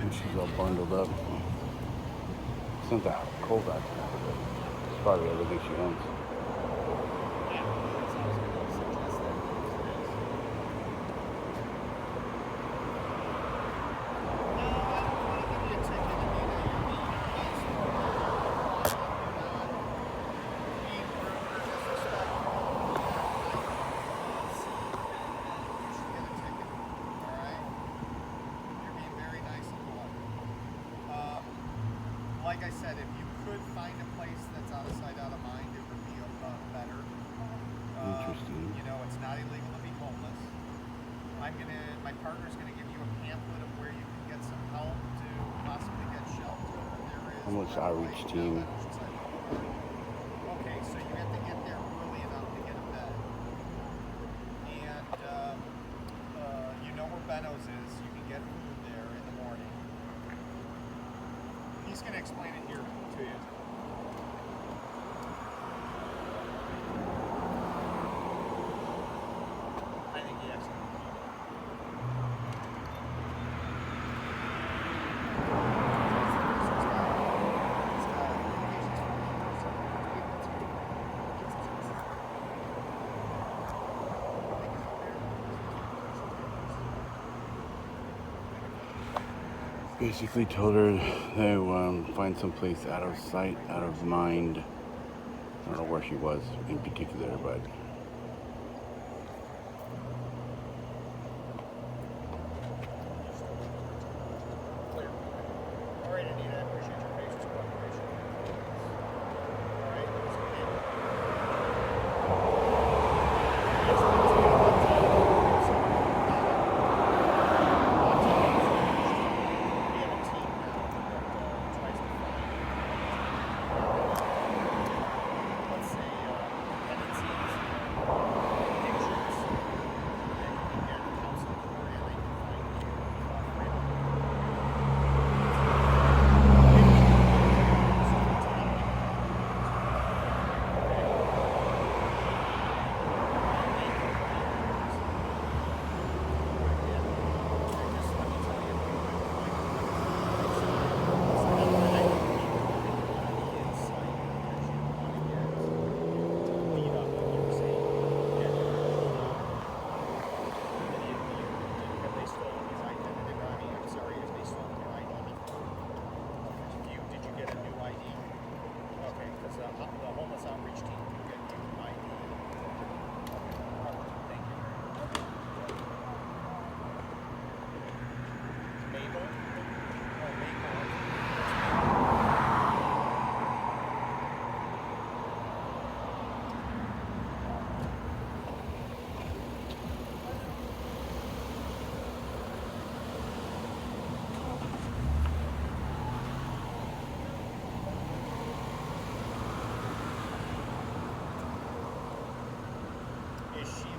And she's all bundled up. It's not that cold out there, but it's probably everything she owns. Like I said, if you could find a place that's out of sight, out of mind, it would be better. Interesting. You know, it's not illegal to be homeless. My partner's gonna give you a pamphlet of where you can get some help to possibly get shelter. There is Homeless outreach team. Okay, so you have to get there early enough to get a bed. And you know where Benno's is. You can get food there in the morning. He's going to explain it here to you. I think he actually. Basically told her to find some place out of sight, out of mind. I don't know where she was in particular, but Clear. All right, Anita, I appreciate your patience and cooperation. All right, let's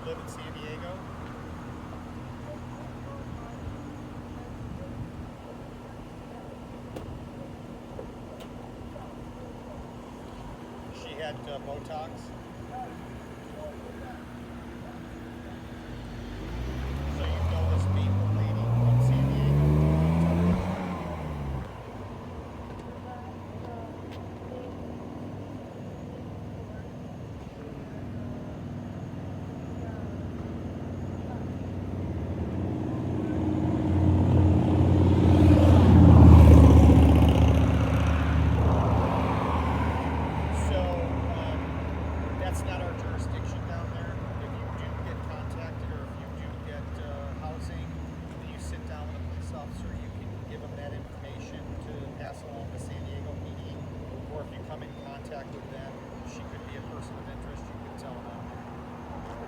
live in San Diego. She had Botox. So you know this maple lady from San Diego?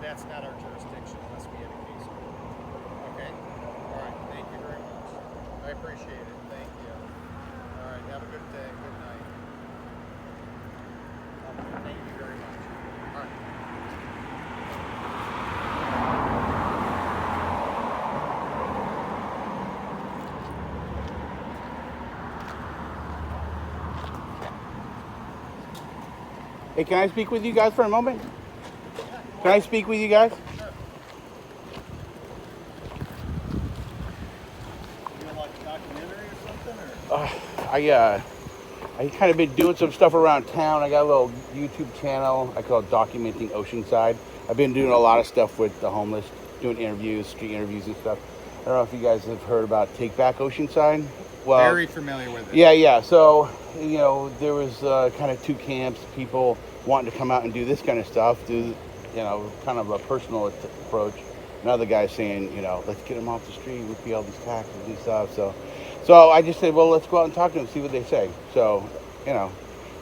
That's not our jurisdiction unless we have a case. Okay? All right. Thank you very much. I appreciate it. Thank you. All right. Have a good day. Good night. Thank you very much. All right. Hey, can I speak with you guys for a moment? Can I speak with you guys? Sure. You like documentary or something? Or? I kind of been doing some stuff around town. I got a little YouTube channel. I call it Documenting Oceanside. I've been doing a lot of stuff with the homeless, doing interviews, street interviews and stuff. I don't know if you guys have heard about Take Back Oceanside. Well, Very familiar with it. Yeah. So, there was kind of two camps, people wanting to come out and do this kind of stuff, do, kind of a personal approach. Another guy saying, let's get them off the street, we pay all these taxes and stuff. So I just said, well, let's go out and talk to them, see what they say. So,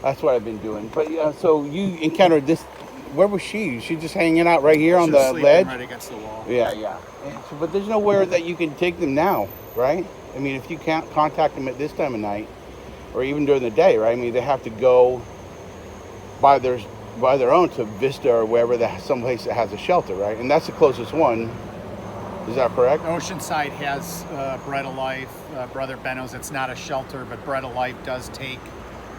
that's what I've been doing. But so you encountered this. Where was she? She just hanging out right here on the ledge? Right against the wall. Yeah. But there's nowhere that you can take them now, right? I mean, if you can't contact them at this time of night, or even during the day, right? I mean, they have to go by their own to Vista or wherever, someplace that has a shelter, right? And that's the closest one. Is that correct? Oceanside has Bread of Life, Brother Benno's. It's not a shelter, but Bread of Life does take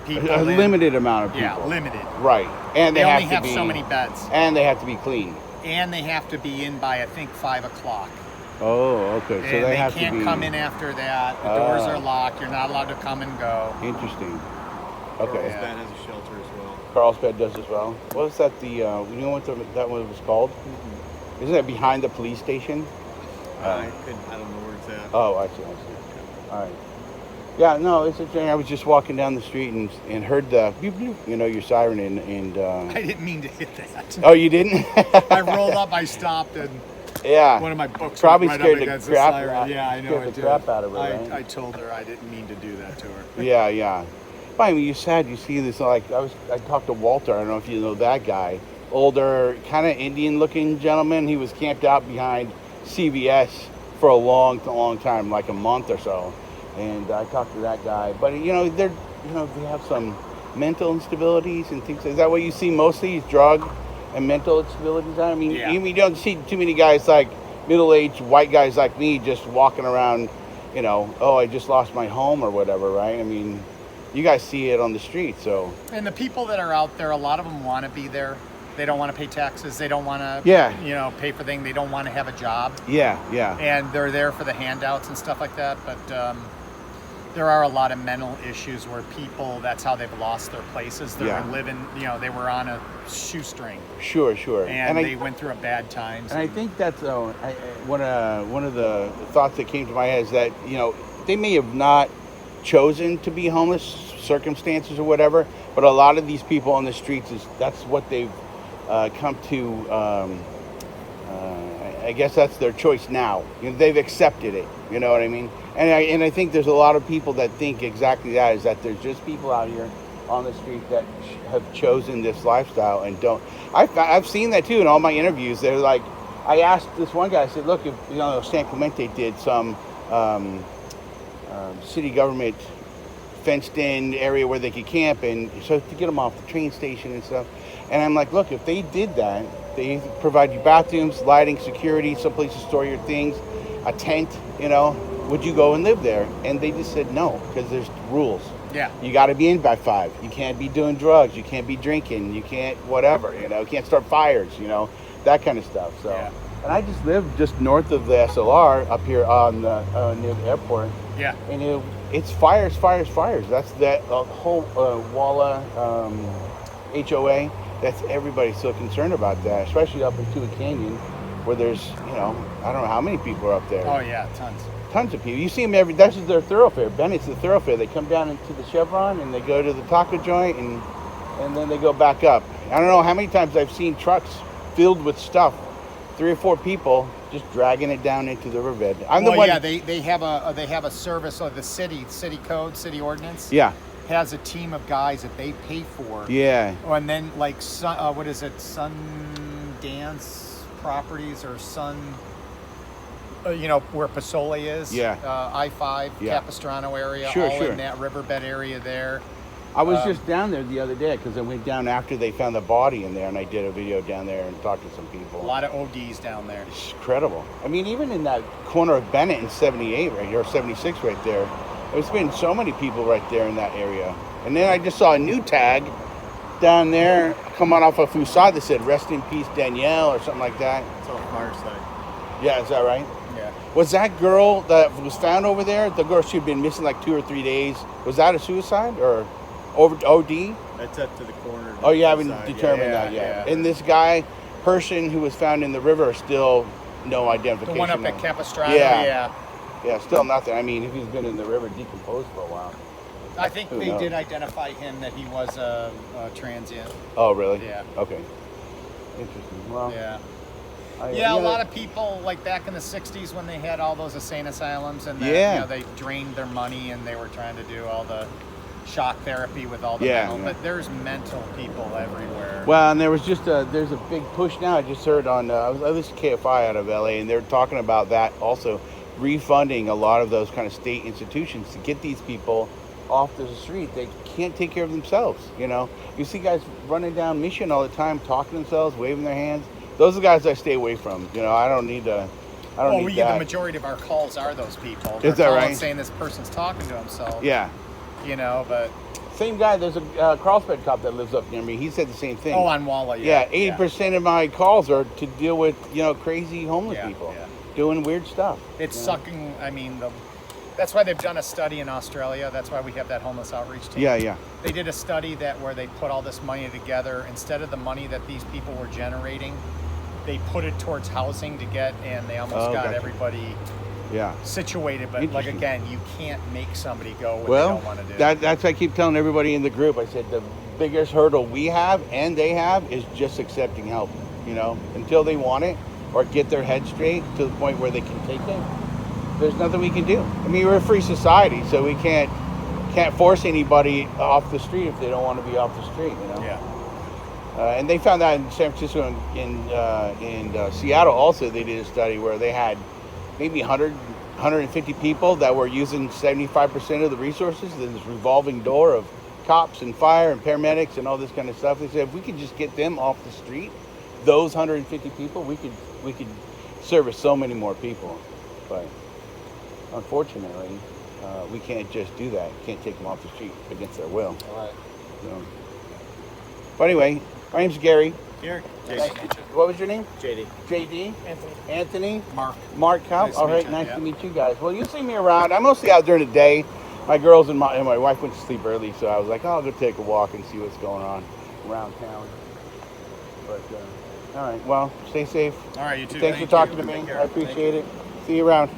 people A in. limited amount of people. Yeah, limited. Right. And They only have to have be, so many beds. And they have to be clean. And they have to be in by, I think, 5 o'clock. Oh, okay. So And they they have can't to be. come in after that. The doors are locked. You're not allowed to come and go. Interesting. Okay. Yeah. has a shelter as well. Carlsbad does as well. What was that? You know what that one was called? Isn't that behind the police station? I don't know where it's at. Oh, I see. All right. Yeah, no, it's a thing. I was just walking down the street and heard the beep, beep, your siren and. I didn't mean to hit that. Oh, you didn't? I rolled up, I stopped, and Yeah. one of my books Probably went scared right the up against crap the siren. out- Yeah, I know scared I the did. crap out of her, right? I told her I didn't mean to do that to her. Yeah. But I mean, you see this, like, I talked to Walter. I don't know if you know that guy. Older, kind of Indian-looking gentleman. He was camped out behind CVS for a long time, like a month or so. And I talked to that guy. But, they have some mental instabilities and things. Is that what you see mostly? Is drug and mental instabilities? I mean, Yeah. you don't see too many guys like middle-aged white guys like me just walking around, oh, I just lost my home or whatever, right? I mean, you guys see it on the street, so. And the people that are out there, a lot of them want to be there. They don't want to pay taxes. They don't want to, pay for things. They don't want to have a job. Yeah. And they're there for the handouts and stuff like that. But there are a lot of mental issues where people, that's how they've lost their places. They were living, they were on a shoestring. Sure. And they went through a bad times. And I think that's one of the thoughts that came to my head is that, they may have not chosen to be homeless, circumstances or whatever, but a lot of these people on the streets, that's what they've come to, I guess that's their choice now. They've accepted it, you know what I mean? And I think there's a lot of people that think exactly that, is that there's just people out here on the street that have chosen this lifestyle and don't. I've seen that too in all my interviews. They're like, I asked this one guy, I said, look, if San Clemente did some city government fenced in area where they could camp, and so to get them off the train station and stuff. And I'm like, look, if they did that, they provide you bathrooms, lighting, security, someplace to store your things, a tent, would you go and live there? And they just said no, because there's rules. Yeah. You got to be in by 5. You can't be doing drugs. You can't be drinking. You can't whatever, you can't start fires, that kind of stuff. So, Yeah. And I just live just north of the SLR up here on the near the airport. Yeah. And it's fires. That's that whole Walla HOA. That's everybody's so concerned about that, especially up into a canyon where there's, I don't know how many people are up there. Oh, yeah, tons. Tons of people. You see them that's just their thoroughfare. Bennett's the thoroughfare. They come down into the Chevron and they go to the taco joint and then they go back up. I don't know how many times I've seen trucks filled with stuff, 3 or 4 people just dragging it down into the riverbed. They have a service of the city code, city ordinance. Yeah. Has a team of guys that they pay for. Yeah. And then what is it? Sundance Properties or where Pasole is. Yeah. I-5, Capistrano area, Sure. in that riverbed area there. I was just down there the other day because I went down after they found the body in there, and I did a video down there and talked to some people. A lot of ODs down there. It's incredible. I mean, even in that corner of Bennett in 78 right here, or 76 right there, there's been so many people right there in that area. And then I just saw a new tag down there come on off of Fusad that said, "Rest in peace, Danielle," or something like that. It's off Fireside. Yeah, is that right? Yeah. Was that girl that was found over there, the girl, she'd been missing like 2 or 3 days, was that a suicide or OD? That's up to the coroner. Oh, you haven't decide, determined that yet. And this guy, person who was found in the river, still no identification. The one up at Capistrano? Yeah. Yeah, still nothing. I mean, if he's been in the river decomposed for a while. I think they did identify him that he was a transient. Oh, really? Yeah. Okay. Interesting. Well, yeah. A lot of people, like back in the 60s when they had all those insane asylums and they drained their money and they were trying to do all the shock therapy with all the mental, but there's mental people everywhere. Well, and there was there's a big push now. I just heard on, I listened to KFI out of LA, and they're talking about that also, refunding a lot of those kind of state institutions to get these people off the street. They can't take care of themselves, you know. You see guys running down Mission all the time, talking to themselves, waving their hands. Those are the guys I stay away from. You know, I don't need to. The majority of our calls are those people. Is that right? Saying this person's talking to himself. Yeah. You know, but same guy. There's a Carlsbad cop that lives up near me. He said the same thing. Oh, on Walla. Yeah. 80% of my calls are to deal with crazy homeless people doing weird stuff. It's sucking. I mean, that's why they've done a study in Australia. That's why we have that homeless outreach team. Yeah. They did a study where they put all this money together. Instead of the money that these people were generating, they put it towards housing and they almost got everybody situated. But like again, you can't make somebody go what they don't want to do. That's what I keep telling everybody in the group. I said the biggest hurdle we have and they have is just accepting help. You know, until they want it or get their head straight to the point where they can take it, there's nothing we can do. I mean, we're a free society, so we can't force anybody off the street if they don't want to be off the street. You know. Yeah. And they found that in San Francisco and in Seattle also. They did a study where they had maybe 150 people that were using 75% of the resources. There's this revolving door of cops and fire and paramedics and all this kind of stuff. They said if we could just get them off the street, those 150 people, we could service so many more people. But unfortunately, we can't just do that. Can't take them off the street against their will. All right. So, but anyway, my name's Gary. Gary. What was your name? JD. JD? Anthony? Mark Kalb? Nice All right, to nice to meet you guys. Well, you see me around. I'm mostly out during the day. My girls and my wife went to sleep early, so I was like, I'll go take a walk and see what's going on around town. But, all right, well, stay safe. All right, you too. Thanks for talking to me. I appreciate it. See you around.